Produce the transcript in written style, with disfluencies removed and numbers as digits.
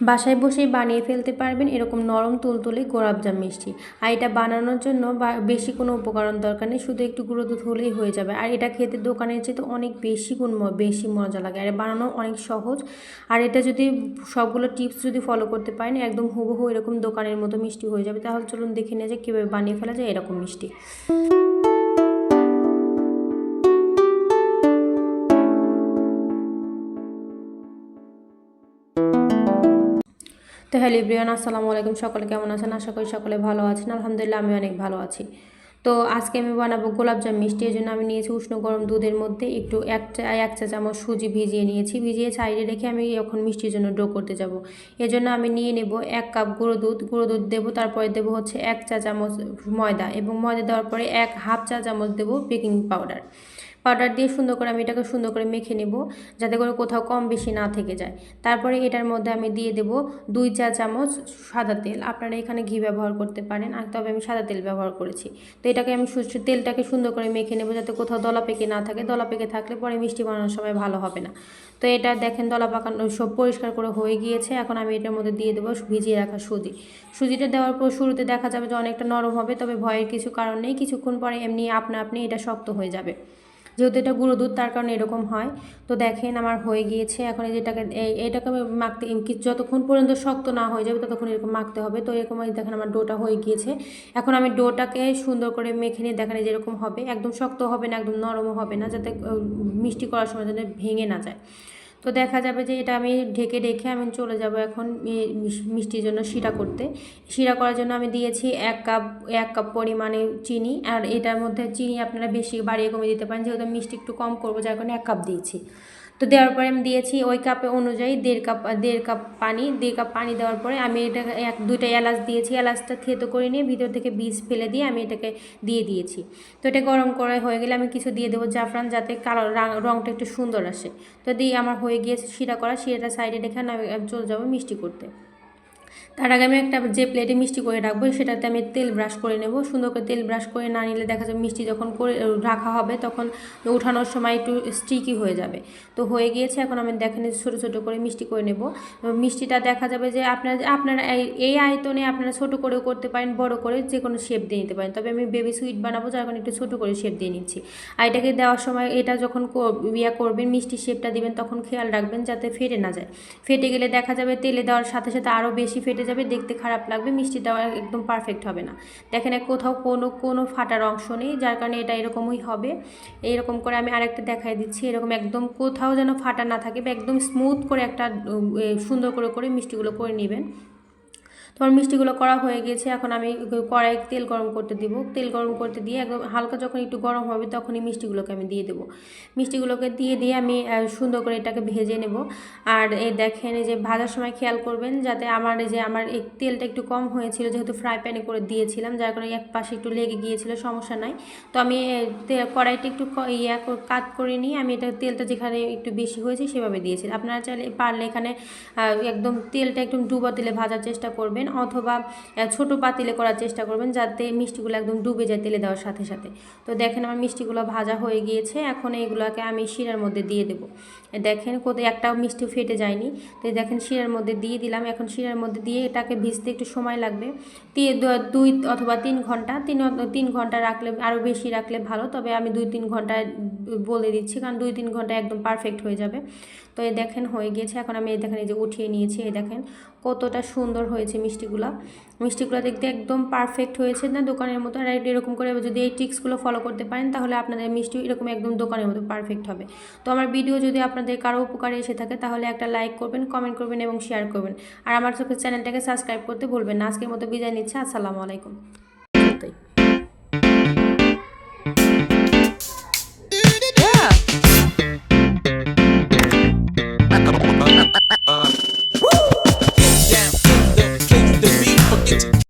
বাসায় বসেই বানিয়ে ফেলতে পারবেন এরকম নরম তুলতুলে গোলাপজাম মিষ্টি। আর এটা বানানোর জন্য বেশি কোনো উপকরণ দরকার নেই, শুধু একটু গুঁড়ো দুধ হলেই হয়ে যাবে। আর এটা খেতে দোকানের চেয়ে তো অনেক বেশি বেশি মজা লাগে, আর বানানো অনেক সহজ। আর এটা যদি সবগুলো টিপস যদি ফলো করতে পারেন একদম হুবহু এরকম দোকানের মতো মিষ্টি হয়ে যাবে। তাহলে চলুন দেখে নিয়ে যায় কীভাবে বানিয়ে ফেলা যায় এরকম মিষ্টি। তো হ্যালো এভরিওয়ান, আসসালামু আলাইকুম। সকলে কেমন আছেন? আশা করি সকলে ভালো আছেন। আলহামদুলিল্লাহ আমি অনেক ভালো আছি। তো আজকে আমি বানাবো গোলাপজাম মিষ্টি। এই জন্য আমি নিয়েছি উষ্ণ গরম দুধের মধ্যে একটু এক চা চামচ সুজি ভিজিয়ে নিয়েছি। ভিজিয়ে সাইডে রেখে আমি এখন মিষ্টির জন্য ডো করতে যাব। এজন্য আমি নিয়ে নেব 1 কাপ গুঁড়ো দুধ দেবো, তারপরে দেবো হচ্ছে 1 চা চামচ ময়দা, এবং ময়দা দেওয়ার পরে হাফ চা চামচ দেবো বেকিং পাউডার। দিয়ে সুন্দর করে আমি এটাকে সুন্দর করে মেখে নেব, যাতে করে কোথাও কম বেশি না থেকে যায়। তারপরে এটার মধ্যে আমি দিয়ে দেব 2 চা চামচ সাদা তেল। আপনারা এখানে ঘি ব্যবহার করতে পারেন, আর তবে আমি সাদা তেল ব্যবহার করেছি। তো এটাকে আমি তেলটাকে সুন্দর করে মেখে নেব, যাতে কোথাও দলা পেকে না থাকে। দলা পেকে থাকলে পরে মিষ্টি বানানোর সময় ভালো হবে না। তো এটা দেখেন দলা পাকানো সব পরিষ্কার করে হয়ে গিয়েছে। এখন আমি এটার মধ্যে দিয়ে দেবো ভিজিয়ে রাখা সুজিটা দেওয়ার পর শুরুতে দেখা যাবে যে অনেকটা নরম হবে, তবে ভয়ের কিছু কারণ নেই। কিছুক্ষণ পরে এমনি আপনি এটা শক্ত হয়ে যাবে, যেহেতু এটা গুঁড়ো দুধ তার কারণে এরকম হয়। তো দেখেন আমার হয়ে গিয়েছে। এখন এটাকে মাখতে যতক্ষণ পর্যন্ত শক্ত না হয়ে যাবে ততক্ষণ এরকম মাখতে হবে। তো এরকম দেখেন আমার ডোটা হয়ে গিয়েছে। এখন আমি ডোটাকে সুন্দর করে মেখে নিয়ে দেখেন যেরকম হবে, একদম শক্ত হবে না, একদম নরমও হবে না, যাতে মিষ্টি করার সময় যাতে ভেঙে না যায়। তো দেখা যাবে যে এটা আমি ঢেকে রেখে আমি চলে যাব এখন মিষ্টির জন্য শিরা করতে। শিরা করার জন্য আমি দিয়েছি 1 কাপ পরিমাণে চিনি। আর এটার মধ্যে চিনি আপনারা বেশি বাড়িয়ে কমে দিতে পারেন, যেহেতু মিষ্টি একটু কম করবো যার কারণে 1 কাপ দিয়েছি। তো দেওয়ার পরে আমি দিয়েছি ওই কাপে অনুযায়ী 1.5 কাপ পানি। 1.5 কাপ পানি দেওয়ার পরে আমি এটা 2টা এলাচ দিয়েছি। এলাচটা থেতো করে নিয়ে ভিতর থেকে বীজ ফেলে দিয়ে আমি এটাকে দিয়ে দিয়েছি। তো এটা গরম করে হয়ে গেলে আমি কিছু দিয়ে দেবো জাফরান, যাতে কালো রঙটা একটু সুন্দর আসে। তো দিয়ে আমার হয়ে গিয়েছে শিরাটা সাইডে রেখে আমি চলে যাবো মিষ্টি করতে। তার আগে আমি যে প্লেটে মিষ্টি করে রাখবো সেটাতে আমি তেল ব্রাশ করে নেব। সুন্দর করে তেল ব্রাশ করে না নিলে দেখা যাবে মিষ্টি যখন করে রাখা হবে তখন উঠানোর সময় একটু স্টিকি হয়ে যাবে। তো হয়ে গিয়েছে। এখন আমি দেখেন ছোটো ছোটো করে মিষ্টি করে নেব। মিষ্টিটা দেখা যাবে যে আপনারা এই আয়তনে আপনারা ছোটো করেও করতে পারেন, বড় করে যে কোনো শেপ দিয়ে নিতে পারেন। তবে আমি বেবি সুইট বানাবো যার কারণে একটু ছোটো করে শেপ দিয়ে নিচ্ছি। আর এটাকে দেওয়ার সময় এটা যখন করবেন মিষ্টির শেপটা দিবেন তখন খেয়াল রাখবেন যাতে ফেটে না যায়। ফেটে গেলে দেখা যাবে তেলে দেওয়ার সাথে সাথে আরও বেশি ফেটে যাবে, দেখতে খারাপ লাগবে, মিষ্টিটাও একদম পারফেক্ট হবে না। দেখেন কোথাও কোনো ফাটার অংশ নেই, যার কারণে এটা এরকমই হবে। এইরকম করে আমি আরেকটা দেখাই দিচ্ছি। এরকম একদম কোথাও যেন ফাটা না থাকে, বা একদম স্মুথ করে একটা সুন্দর করে মিষ্টিগুলো করে নেবেন। তোমার মিষ্টিগুলো করা হয়ে গেছে। এখন আমি কড়াই তেল গরম করতে দিব। তেল গরম করতে দিয়ে একদম হালকা যখন একটু গরম হবে তখনই মিষ্টিগুলোকে আমি দিয়ে দেবো। মিষ্টিগুলোকে দিয়ে আমি সুন্দর করে এটাকে ভেজে নেব। আর এই দেখেন এই যে ভাজার সময় খেয়াল করবেন যাতে আমার এই তেলটা একটু কম হয়েছিল, যেহেতু ফ্রাই প্যানে করে দিয়েছিলাম, যার কারণে এক পাশে একটু লেগে গিয়েছিল, সমস্যা নাই। তো আমি কড়াইটা একটু কাট করে নিয়ে আমি তেলটা যেখানে একটু বেশি হয়েছে সেভাবে দিয়েছি। আপনারা চাইলে পারলে এখানে একদম তেলটা একদম ডুবা তেলে ভাজার চেষ্টা করবেন, অথবা ছোটো পাতিলে করার চেষ্টা করবেন যাতে মিষ্টিগুলো একদম ডুবে যায় তেলে দেওয়ার সাথে সাথে। তো দেখেন আমার মিষ্টিগুলো ভাজা হয়ে গিয়েছে। এখন এইগুলোকে আমি শিরার মধ্যে দিয়ে দেবো। দেখেন একটাও মিষ্টি ফেটে যায়নি। তো দেখেন শিরার মধ্যে দিয়ে দিলাম। এখন শিরার মধ্যে দিয়ে এটাকে ভিজতে একটু সময় লাগবে, 2 অথবা 3 ঘন্টা। 3 ঘন্টা রাখলে আরও বেশি রাখলে ভালো, তবে আমি 2-3 ঘন্টা বলে দিচ্ছি, কারণ 2-3 ঘন্টা একদম পারফেক্ট হয়ে যাবে। তো এই দেখেন হয়ে গিয়েছে। এখন আমি দেখেন এই যে উঠিয়ে নিয়েছি। এই দেখেন কতটা সুন্দর হয়েছে মিষ্টিগুলো দেখতে একদম পারফেক্ট হয়েছে না দোকানের মতো। আর এরকম করে যদি এই ট্রিক্সগুলো ফলো করতে পারেন তাহলে আপনাদের মিষ্টি এরকম একদম দোকানের মতো পারফেক্ট হবে। তো আমার ভিডিও যদি আপনাদের কারো উপকারে এসে থাকে তাহলে একটা লাইক করবেন, কমেন্ট করবেন এবং শেয়ার করবেন। আর আমার চ্যানেলটাকে সাবস্ক্রাইব করতে ভুলবেন না। আজকের মতো বিদায় নিচ্ছে। আসসালামু আলাইকুম।